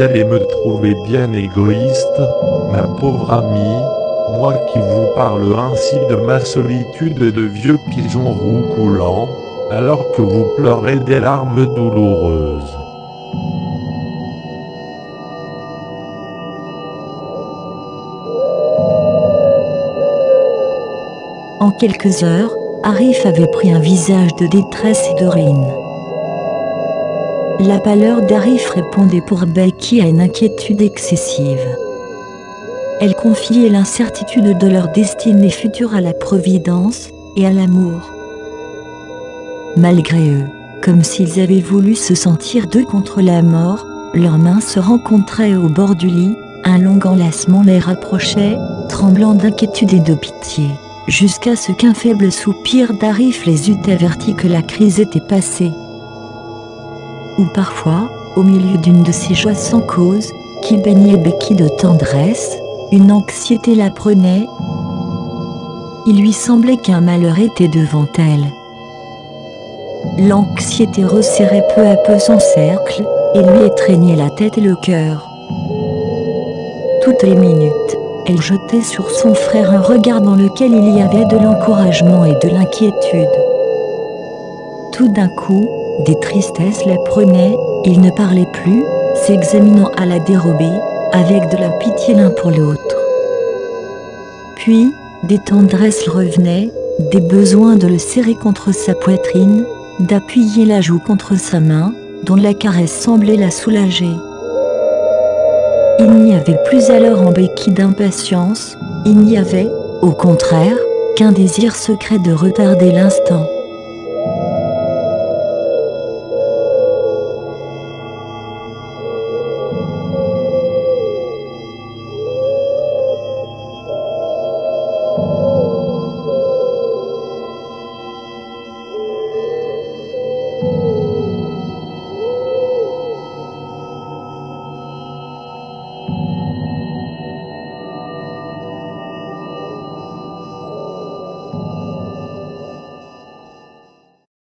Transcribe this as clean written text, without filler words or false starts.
allez me trouver bien égoïste, ma pauvre amie, moi qui vous parle ainsi de ma solitude et de vieux pigeons roux coulants, alors que vous pleurez des larmes douloureuses. En quelques heures, Arif avait pris un visage de détresse et de ruine. La pâleur d'Arif répondait pour Becky à une inquiétude excessive. Elle confiait l'incertitude de leur destinée future à la providence et à l'amour. Malgré eux, comme s'ils avaient voulu se sentir deux contre la mort, leurs mains se rencontraient au bord du lit, un long enlacement les rapprochait, tremblant d'inquiétude et de pitié, jusqu'à ce qu'un faible soupir d'Arif les eût avertis que la crise était passée. Ou parfois, au milieu d'une de ces joies sans cause, qui baignaient Becky de tendresse, une anxiété la prenait. Il lui semblait qu'un malheur était devant elle. L'anxiété resserrait peu à peu son cercle, et lui étreignait la tête et le cœur. Toutes les minutes, elle jetait sur son frère un regard dans lequel il y avait de l'encouragement et de l'inquiétude. Tout d'un coup, des tristesses la prenaient, ils ne parlaient plus, s'examinant à la dérobée, avec de la pitié l'un pour l'autre. Puis, des tendresses revenaient, des besoins de le serrer contre sa poitrine, d'appuyer la joue contre sa main, dont la caresse semblait la soulager. Il n'y avait plus alors en Becky d'impatience, il n'y avait, au contraire, qu'un désir secret de retarder l'instant.